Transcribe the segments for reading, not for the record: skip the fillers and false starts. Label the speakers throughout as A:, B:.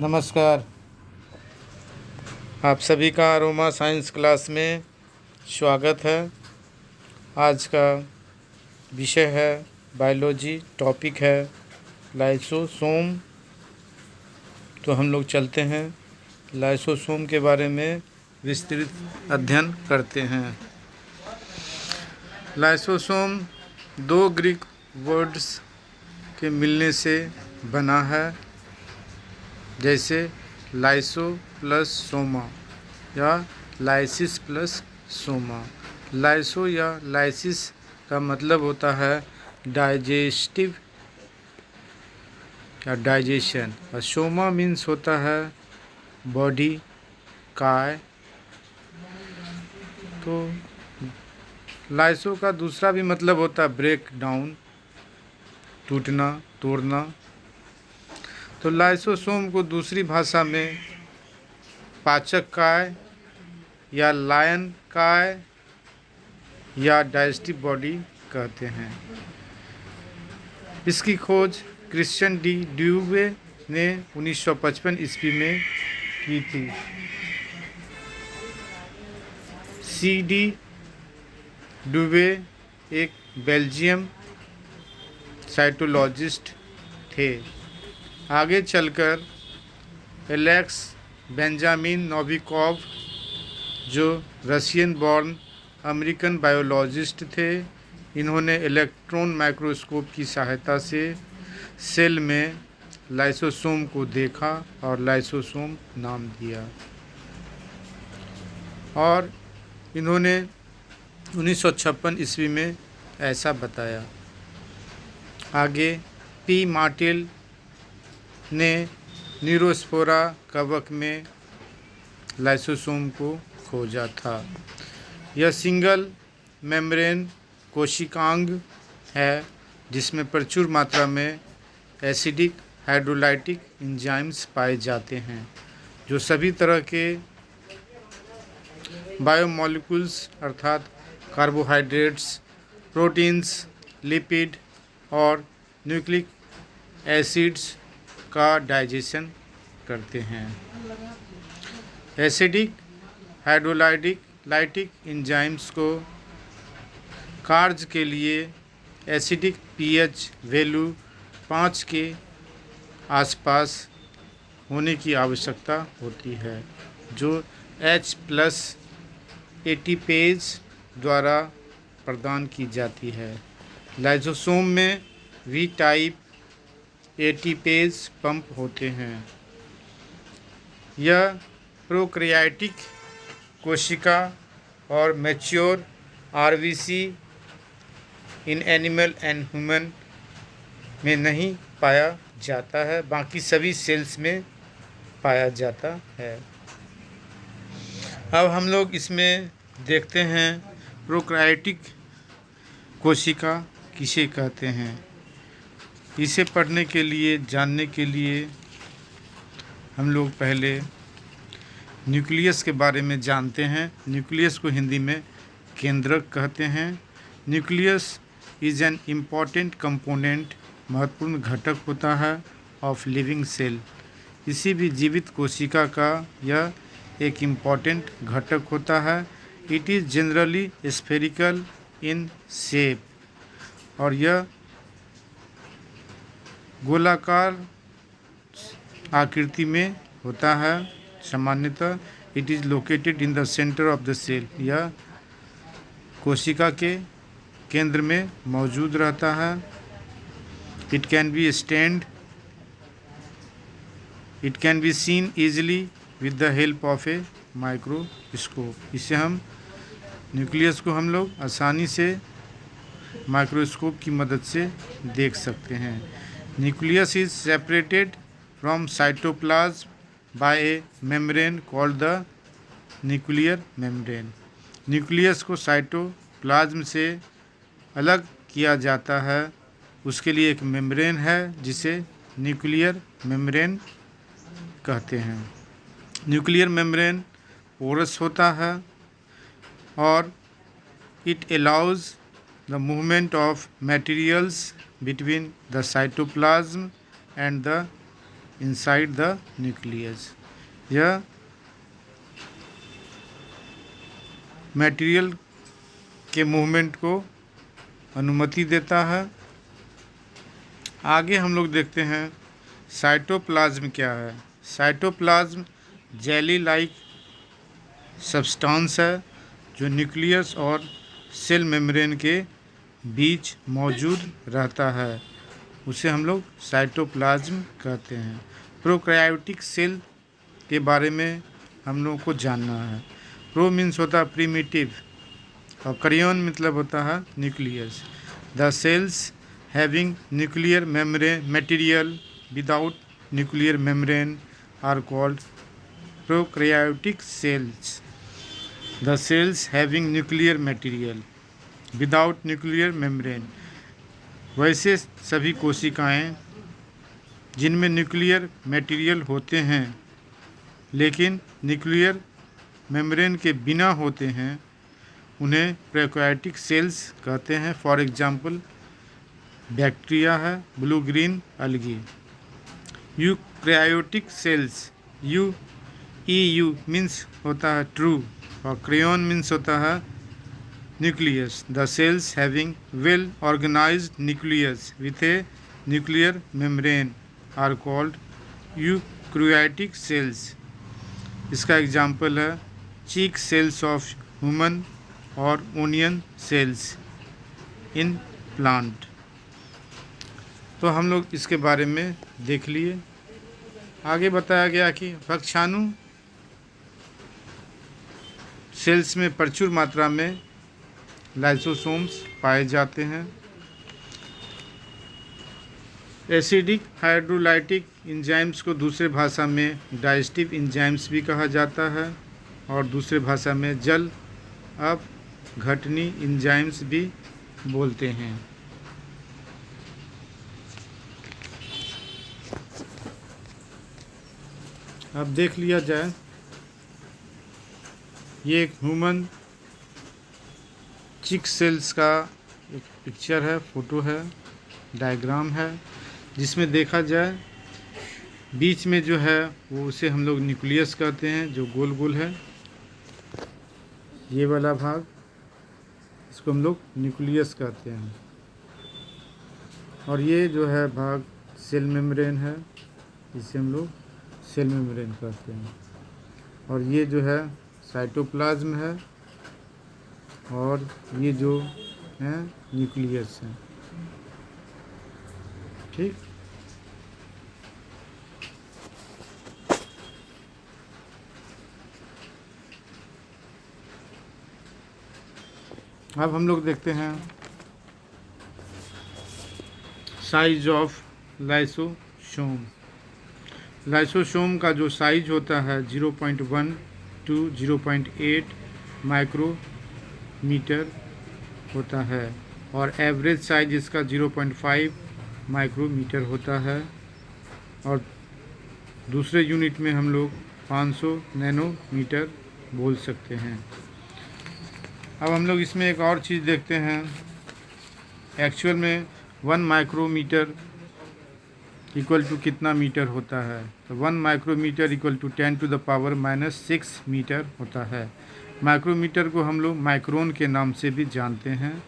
A: नमस्कार। आप सभी का अरोमा साइंस क्लास में स्वागत है। आज का विषय है बायोलॉजी, टॉपिक है लाइसोसोम। तो हम लोग चलते हैं लाइसोसोम के बारे में विस्तृत अध्ययन करते हैं। लाइसोसोम दो ग्रीक वर्ड्स के मिलने से बना है, जैसे लाइसो प्लस सोमा या लाइसिस प्लस सोमा। लाइसो या लाइसिस का मतलब होता है डाइजेस्टिव या डाइजेशन, और सोमा मीन्स होता है बॉडी, काय। तो लाइसो का दूसरा भी मतलब होता है ब्रेक डाउन, टूटना, तोड़ना। तो लाइसोसोम को दूसरी भाषा में पाचक काय या लायन काय या डाइजेस्टिव बॉडी कहते हैं। इसकी खोज क्रिश्चियन डी ड्यूवे ने 1955 ईस्वी में की थी। सी डी ड्यूवे एक बेल्जियम साइटोलॉजिस्ट थे। आगे चलकर एलेक्स बेंजामिन नोविकोव, जो रशियन बॉर्न अमेरिकन बायोलॉजिस्ट थे, इन्होंने इलेक्ट्रॉन माइक्रोस्कोप की सहायता से सेल में लाइसोसोम को देखा और लाइसोसोम नाम दिया। और इन्होंने 1956 ईस्वी में ऐसा बताया। आगे पी मार्टेल ने न्यूरोस्पोरा कवक में लाइसोसोम को खोजा था। यह सिंगल मेम्ब्रेन कोशिकांग है, जिसमें प्रचुर मात्रा में एसिडिक हाइड्रोलाइटिक एंजाइम्स पाए जाते हैं, जो सभी तरह के बायोमोलिक्यूल्स अर्थात कार्बोहाइड्रेट्स, प्रोटीन्स, लिपिड और न्यूक्लिक एसिड्स का डाइजेशन करते हैं। एसिडिक हाइड्रोलाइटिक एंजाइम्स को कार्य के लिए एसिडिक पीएच वैल्यू 5 के आसपास होने की आवश्यकता होती है, जो H+ एटीपेज द्वारा प्रदान की जाती है। लाइसोसोम में V टाइप एटीपेज पंप होते हैं। यह प्रोकैरियोटिक कोशिका और mature RBC in animal and human में नहीं पाया जाता है, बाकी सभी सेल्स में पाया जाता है। अब हम लोग इसमें देखते हैं प्रोकैरियोटिक कोशिका किसे कहते हैं। इसे पढ़ने के लिए, जानने के लिए हम लोग पहले न्यूक्लियस के बारे में जानते हैं। न्यूक्लियस को हिंदी में केंद्रक कहते हैं। Nucleus is an important component, महत्वपूर्ण घटक होता है ऑफ लिविंग सेल। किसी भी जीवित कोशिका का यह एक इम्पॉर्टेंट घटक होता है। It is generally spherical in shape, और यह गोलाकार आकृति में होता है। सामान्यतः it is located in the centre of the cell. यह कोशिका के केंद्र में मौजूद रहता है। It can be stand, it can be seen easily with the help of a microscope. इससे हम न्यूक्लियस को हम लोग आसानी से माइक्रोस्कोप की मदद से देख सकते हैं। Nucleus is separated from cytoplasm by a membrane called the nuclear membrane. Nucleus को साइटोप्लाज्म से अलग किया जाता है, उसके लिए एक मेम्ब्रेन है जिसे न्यूक्लियर मेम्ब्रेन कहते हैं। न्यूक्लियर मेम्ब्रेन पोरस होता है और it allows the movement of materials between the cytoplasm and the inside the nucleus. यह मटेरियल के मूवमेंट को अनुमति देता है। आगे हम लोग देखते हैं साइटोप्लाज्म क्या है। साइटोप्लाज्म जेली लाइक सब्सटेंस है जो न्यूक्लियस और सेल मेम्ब्रेन के बीच मौजूद रहता है, उसे हम लोग साइटोप्लाज्म कहते हैं। प्रोकैरियोटिक सेल के बारे में हम लोगों को जानना है। प्रो मीन्स होता है प्रीमिटिव और कैरियन मतलब होता है nucleus. The cells having nuclear membrane material without nuclear membrane are called prokaryotic cells. The cells having nuclear material without nuclear membrane, वैसे सभी कोशिकाएं जिनमें न्यूक्लियर मटेरियल होते हैं लेकिन न्यूक्लियर मेम्ब्रेन के बिना होते हैं, उन्हें प्रोकैरियोटिक सेल्स कहते हैं। फॉर एग्जांपल बैक्टीरिया है, blue green algae. Eukaryotic cells, eu means होता है ट्रू और क्रेयॉन मीन्स होता है nucleus. The cells having well organised nucleus with a nuclear membrane are called eukaryotic cells. इसका एग्जाम्पल है चीक सेल्स ऑफ ह्यूमन और onion cells in plant. तो हम लोग इसके बारे में देख लिए। आगे बताया गया कि भक्षाणु सेल्स में प्रचुर मात्रा में लाइसोसोम्स पाए जाते हैं। एसिडिक हाइड्रोलाइटिक एंजाइम्स को दूसरे भाषा में डाइजेस्टिव एंजाइम्स भी कहा जाता है और दूसरे भाषा में जल अपघटनी एंजाइम्स भी बोलते हैं। अब देख लिया जाए, ये एक ह्यूमन चिक सेल्स का एक पिक्चर है, फोटो है, डायग्राम है, जिसमें देखा जाए बीच में जो है वो उसे हम लोग न्यूक्लियस कहते हैं, जो गोल गोल है। ये वाला भाग इसको हम लोग न्यूक्लियस कहते हैं। और ये जो है भाग सेल मेम्ब्रेन है, इसे हम लोग सेल मेम्ब्रेन कहते हैं। और ये जो है साइटोप्लाज्म है और ये जो है न्यूक्लियस है। ठीक। अब हम लोग देखते हैं साइज ऑफ लाइसोसोम। लाइसोसोम का जो साइज होता है 0.1 to 0.8 माइक्रोमीटर होता है और एवरेज साइज इसका 0.5 माइक्रोमीटर होता है। और दूसरे यूनिट में हम लोग 500 नैनोमीटर बोल सकते हैं। अब हम लोग इसमें एक और चीज़ देखते हैं। एक्चुअल में 1 माइक्रोमीटर इक्वल टू कितना मीटर होता है, तो 1 माइक्रोमीटर इक्वल टू 10⁻⁻⁶ मीटर होता है। माइक्रोमीटर को हम लोग माइक्रोन के नाम से भी जानते हैं।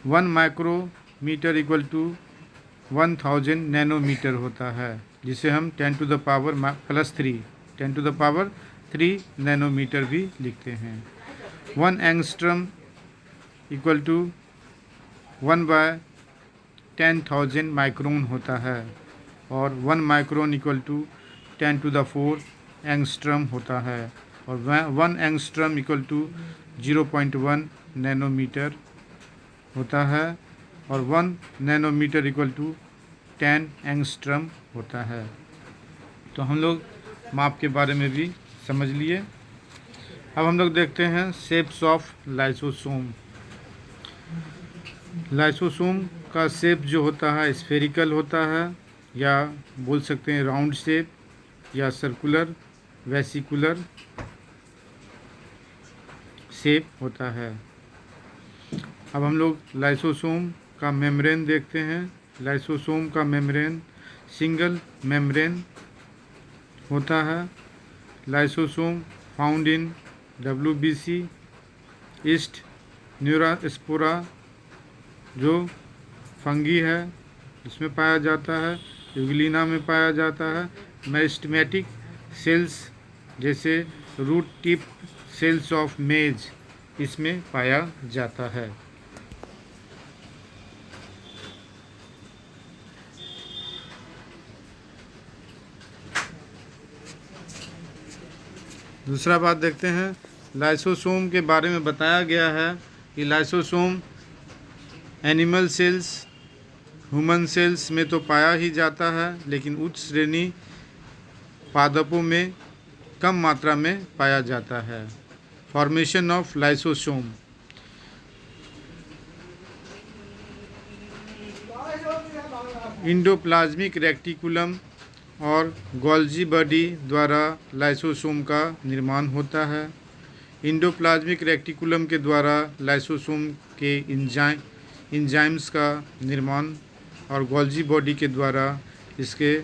A: 1 माइक्रोमीटर इक्वल टू 1000 नैनोमीटर होता है, जिसे हम 10⁻+3 नैनोमीटर भी लिखते हैं। 1 एंगस्ट्रम इक्वल टू 1/10,000 माइक्रोन होता है और 1 माइक्रोन इक्वल टू 10⁴ एंगस्ट्रम होता है और 1 एंगस्ट्रम इक्वल टू 0.1 नैनोमीटर होता है और 1 नैनोमीटर इक्वल टू 10 एंगस्ट्रम होता है। तो हम लोग माप के बारे में भी समझ लिए। अब हम लोग देखते हैं शेप्स ऑफ लाइसोसोम। लाइसोसोम का शेप जो होता है स्फेरिकल होता है, या बोल सकते हैं राउंड शेप, या सर्कुलर वेसिकुलर शेप होता है। अब हम लोग लाइसोसोम का मेम्ब्रेन देखते हैं। लाइसोसोम का मेम्ब्रेन सिंगल मेम्ब्रेन होता है। Lysosome found in WBC yeast neurospora जो फंगी है इसमें पाया जाता है। यूग्लिना में पाया जाता है। मेरिस्टेमेटिक सेल्स जैसे root tip cells of maize इसमें पाया जाता है। दूसरा बात देखते हैं, लाइसोसोम के बारे में बताया गया है कि lysosome animal cells human cells में तो पाया ही जाता है, लेकिन उच्च श्रेणी पादपों में कम मात्रा में पाया जाता है। Formation of lysosome. Endoplasmic reticulum और गोल्जी बॉडी द्वारा लाइसोसोम का निर्माण होता है। इंडोप्लाज्मिक रेक्टिकुलम के द्वारा लाइसोसोम के इंजाइम्स का निर्माण और गोल्जी बॉडी के द्वारा इसके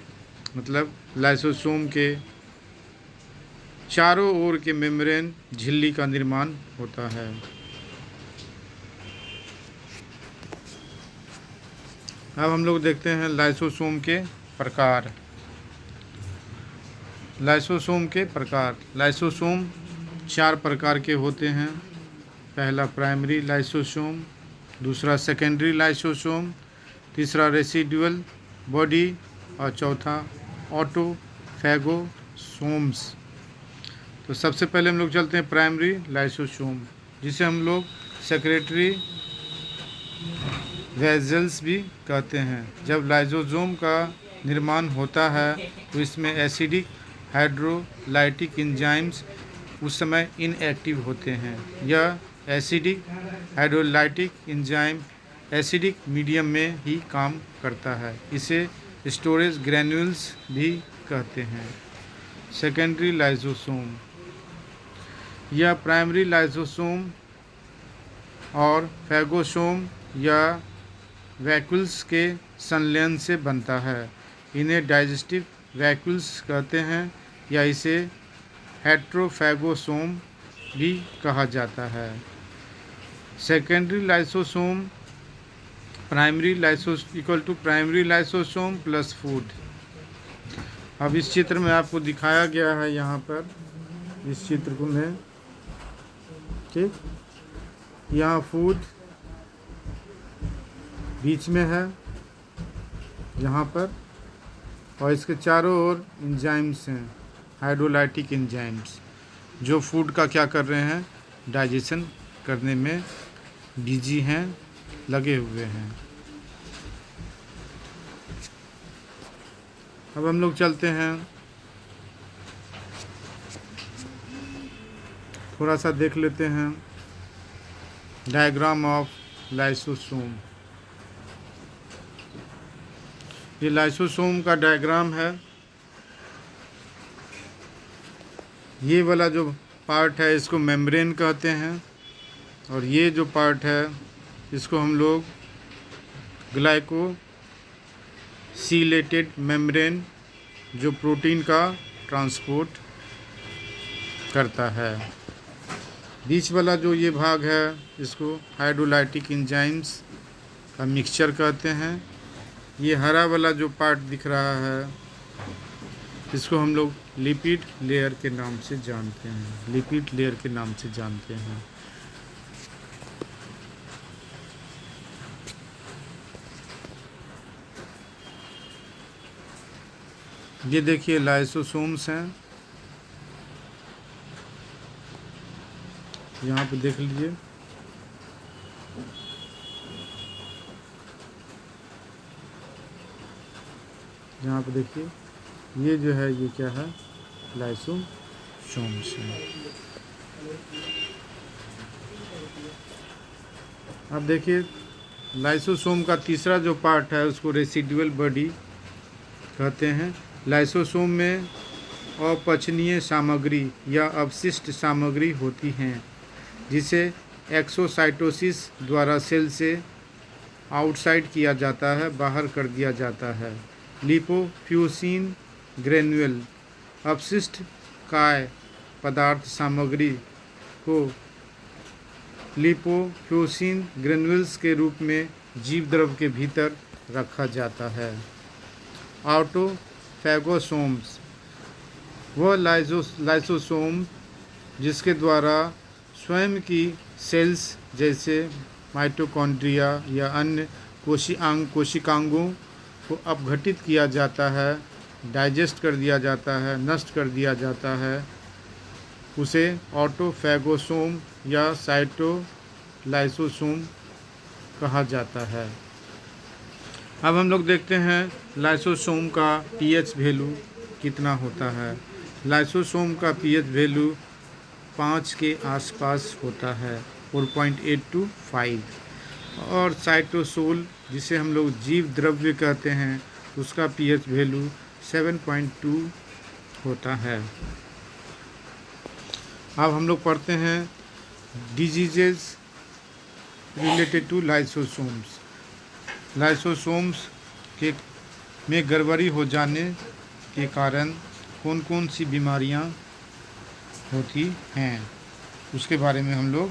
A: मतलब लाइसोसोम के चारों ओर के मेम्ब्रेन झिल्ली का निर्माण होता है। अब हम लोग देखते हैं लाइसोसोम के प्रकार। लाइसोसोम के प्रकार। लाइसोसोम 4 प्रकार के होते हैं। पहला प्राइमरी लाइसोसोम, दूसरा सेकेंडरी लाइसोसोम, तीसरा रेसिडुअल बॉडी और चौथा ऑटोफैगोसोम्स। तो सबसे पहले हम लोग चलते हैं प्राइमरी लाइसोसोम, जिसे हम लोग सेक्रेटरी वेजल्स भी कहते हैं। जब लाइसोसोम का निर्माण होता है तो इसमें एसिडिक हाइड्रोलाइटिक एंजाइम्स उस समय इनएक्टिव होते हैं। यह acidic hydrolytic enzyme acidic medium में ही काम करता है। इसे स्टोरेज ग्रैन्यूल्स भी कहते हैं। Secondary lysosome. यह प्राइमरी लाइसोसोम और फैगोसोम या वैक्यूल्स के संलयन से बनता है। इन्हें डाइजेस्टिव वैक्यूल्स कहते हैं या इसे हेट्रोफैगोसोम भी कहा जाता है। Secondary lysosome primary lysosome plus food. अब इस चित्र में आपको दिखाया गया है, यहाँ पर इस चित्र को में ठीक यहाँ फूड बीच में है यहाँ पर, और इसके चारों ओर एंजाइम्स हैं, हाइड्रोलाइटिक एंजाइम्स, जो फूड का क्या कर रहे हैं, डाइजेशन करने में बिजी हैं, लगे हुए हैं। अब हम लोग चलते हैं, थोड़ा सा देख लेते हैं डायग्राम ऑफ लाइसोसोम। ये लाइसोसोम का डायग्राम है। ये वाला जो पार्ट है इसको मेम्ब्रेन कहते हैं, और ये जो पार्ट है इसको हम लोग ग्लाइकोसिलेटेड मेम्ब्रेन, जो प्रोटीन का ट्रांसपोर्ट करता है। बीच वाला जो ये भाग है इसको हाइड्रोलाइटिक एंजाइम्स का मिक्सचर कहते हैं। ये हरा वाला जो पार्ट दिख रहा है इसको हम लोग लिपिड लेयर के नाम से जानते हैं, लिपिड लेयर के नाम से जानते हैं। ये देखिए लाइसोसोम्स हैं, यहाँ पे देख लीजिए। यहाँ पे देखिए, ये जो है ये क्या है, लाइसोसोम्स है। अब देखिए लाइसोसोम का तीसरा जो पार्ट है उसको रेसिडुअल बॉडी कहते हैं। लाइसोसोम में अपचनीय सामग्री या अवशिष्ट सामग्री होती हैं, जिसे एक्सोसाइटोसिस द्वारा सेल से आउटसाइड किया जाता है, बाहर कर दिया जाता है। लिपोफ्यूसिन ग्रेन्युल अपशिष्ट काय पदार्थ सामग्री को लिपोफ्यूसिन ग्रेन्युल्स के रूप में जीव द्रव के भीतर रखा जाता है। ऑटोफैगोसोम्स वह लाइसोसोम जिसके द्वारा स्वयं की सेल्स जैसे माइटोकॉन्ड्रिया या अन्य कोशिकांगों को अपघटित किया जाता है, डाइजेस्ट कर दिया जाता है, नष्ट कर दिया जाता है, उसे ऑटोफैगोसोम या साइटोलाइसोसोम कहा जाता है। अब हम लोग देखते हैं लाइसोसोम का पीएच वैल्यू कितना होता है। लाइसोसोम का पीएच वैल्यू 5 के आसपास होता है, 4.8 to 5। और साइटोसोल जिसे हम लोग जीव द्रव्य कहते हैं उसका पीएच वैल्यू 7.2 होता है। अब हम लोग पढ़ते हैं diseases related to lysosomes. Lysosomes के में गड़बड़ी हो जाने के कारण कौन कौन सी बीमारियां होती हैं उसके बारे में हम लोग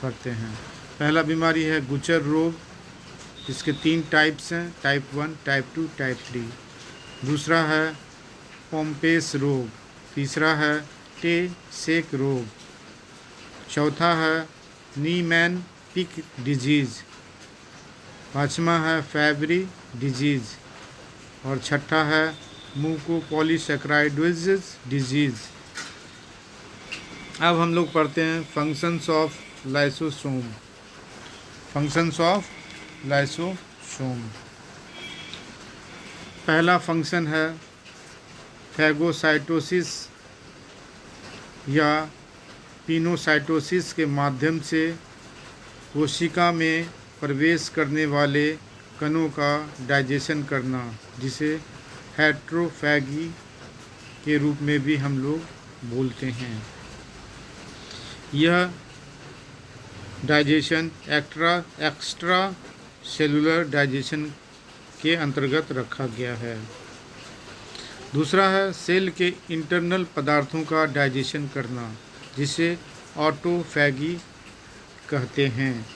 A: पढ़ते हैं। पहला बीमारी है गुचर रोग। इसके 3 टाइप्स हैं, टाइप 1, टाइप 2, टाइप 3। दूसरा है पोम्पेस रोग। तीसरा है टे सेक रोग। चौथा है नीमैन पिक डिजीज़। पाँचवा है फैब्री डिजीज़। और छठा है म्यूकोपॉलीसैकेराइडोसिस डिजीज़। अब हम लोग पढ़ते हैं functions of lysosome. Functions of lysosome. पहला फंक्शन है फैगोसाइटोसिस या पिनोसाइटोसिस के माध्यम से कोशिका में प्रवेश करने वाले कणों का डाइजेशन करना, जिसे हेट्रोफैगी के रूप में भी हम लोग बोलते हैं। यह डाइजेशन एक्स्ट्रा सेलुलर डाइजेशन के अंतर्गत रखा गया है। दूसरा है सेल के इंटरनल पदार्थों का डाइजेशन करना, जिसे ऑटोफैगी कहते हैं।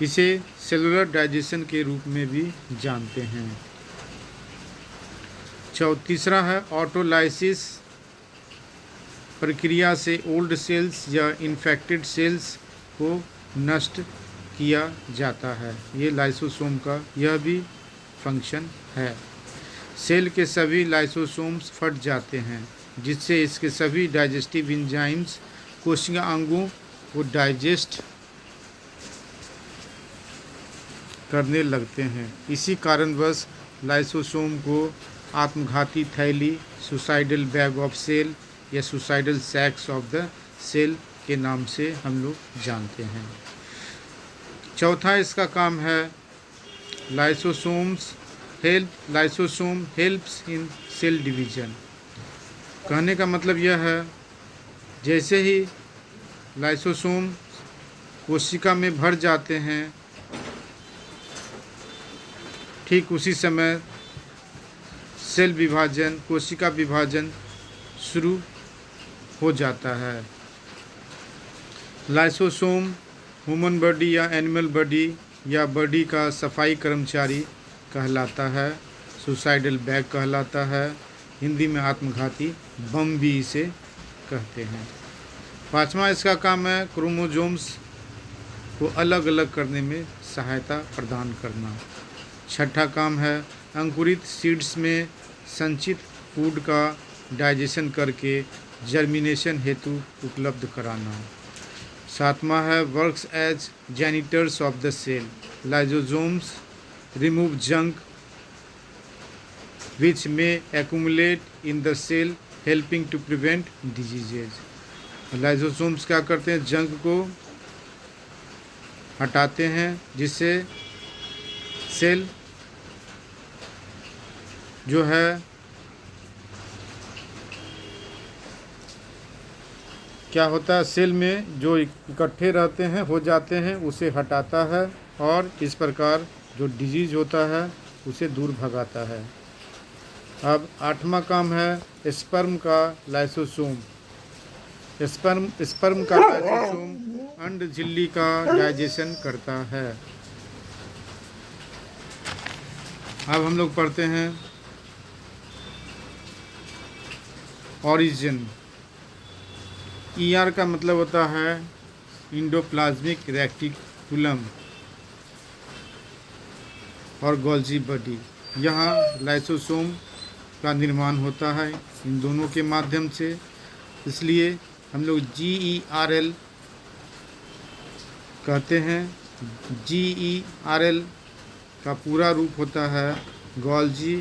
A: इसे सेलुलर डाइजेशन के रूप में भी जानते हैं। तीसरा है ऑटोलाइसिस प्रक्रिया से ओल्ड सेल्स या इन्फेक्टेड सेल्स को नष्ट किया जाता है। ये लाइसोसोम का यह भी फंक्शन है। सेल के सभी लाइसोसोम्स फट जाते हैं, जिससे इसके सभी डाइजेस्टिव एंजाइम्स कोशिका अंगों को डाइजेस्ट करने लगते हैं। इसी कारणवश लाइसोसोम को आत्मघाती थैली, सुसाइडल बैग ऑफ सेल या सुसाइडल सैक्स ऑफ द सेल के नाम से हम लोग जानते हैं। चौथा इसका काम है lysosome helps in cell division. कहने का मतलब यह है, जैसे ही लाइसोसोम कोशिका में भर जाते हैं, ठीक उसी समय सेल विभाजन, कोशिका विभाजन शुरू हो जाता है। लाइसोसोम ह्यूमन बॉडी या एनिमल बॉडी या बॉडी का सफाई कर्मचारी कहलाता है, सुसाइडल बैग कहलाता है, हिंदी में आत्मघाती बम भी इसे कहते हैं। पांचवा इसका काम है क्रोमोसोम्स को अलग अलग करने में सहायता प्रदान करना। छठा काम है अंकुरित सीड्स में संचित फूड का डाइजेशन करके जर्मिनेशन हेतु उपलब्ध कराना। सातवां है works as janitors of the cell. Lysosomes remove junk which may accumulate in the cell helping to prevent diseases. Lysosomes क्या करते हैं, जंक को हटाते हैं, जिससे सेल जो है क्या होता है, सेल में जो इकट्ठे रहते हैं हो जाते हैं उसे हटाता है, और इस प्रकार जो डिजीज़ होता है उसे दूर भगाता है। अब 8वां काम है स्पर्म का लाइसोसोम। स्पर्म का लाइसोसोम अंड झिल्ली का डाइजेशन करता है। अब हम लोग पढ़ते हैं ओरिजिन। ER का मतलब होता है इंडोप्लाज्मिक रेटिकुलम और गोल्जी बॉडी। यहाँ लाइसोसोम का निर्माण होता है इन दोनों के माध्यम से, इसलिए हम लोग GERL कहते हैं। GERL का पूरा रूप होता है Golgi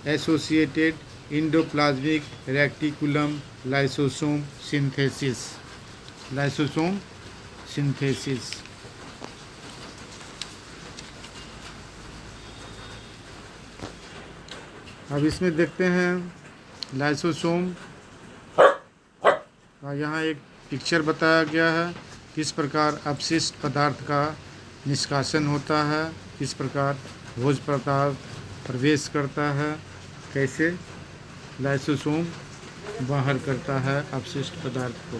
A: associated endoplasmic reticulum lysosome synthesis. Lysosome synthesis. अब इसमें देखते हैं लाइसोसोम का यहाँ एक पिक्चर बताया गया है, किस प्रकार अपशिष्ट पदार्थ का निष्कासन होता है, किस प्रकार भोज्य पदार्थ प्रवेश करता है, कैसे लाइसोसोम बाहर करता है अपशिष्ट पदार्थ को।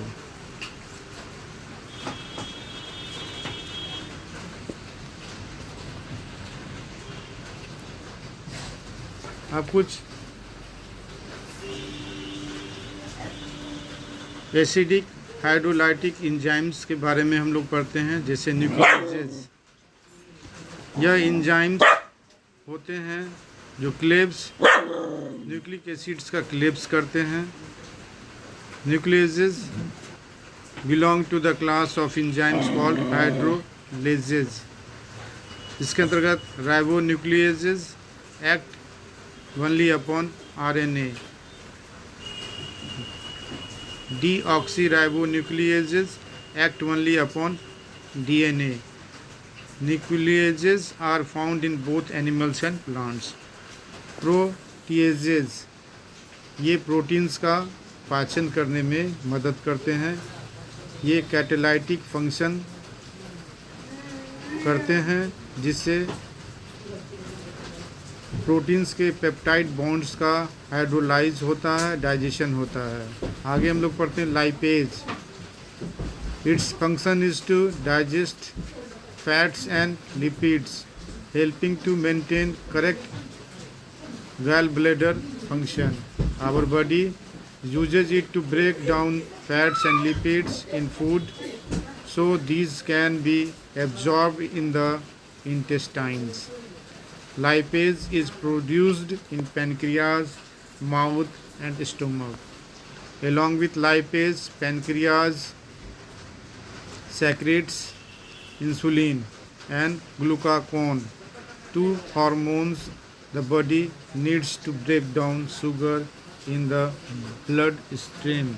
A: अब कुछ एसिडिक हाइड्रोलाइटिक एंजाइम्स के बारे में हम लोग पढ़ते हैं, जैसे न्यूक्लियोजेज। यह एंजाइम्स होते हैं जो क्लेव्स न्यूक्लिक एसिड्स का क्लेव्स करते हैं। Nucleases belong to the class of enzymes called hydrolases. इसके अंतर्गत ribonucleases act only upon RNA। Deoxyribonucleases act only upon DNA. Nucleases are found in both animals and plants. Proteases ये proteins का पाचन करने में मदद करते हैं। ये कैटालाइटिक फंक्शन करते हैं, जिससे प्रोटीन्स के पेप्टाइड बॉन्ड्स का हाइड्रोलाइज होता है, डाइजेशन होता है। आगे हम लोग पढ़ते हैं lipase. Its function is to digest fats and lipids, helping to maintain correct gall bladder function. Our body uses it to break down fats and lipids in food, so these can be absorbed in the intestines. Lipase is produced in pancreas, mouth and stomach. Along with lipase, pancreas secretes insulin and glucagon, two hormones the body needs to break down sugar in the blood stream.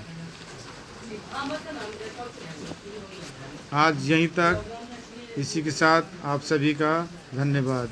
A: आज यहीं तक, इसी के साथ आप सभी का धन्यवाद।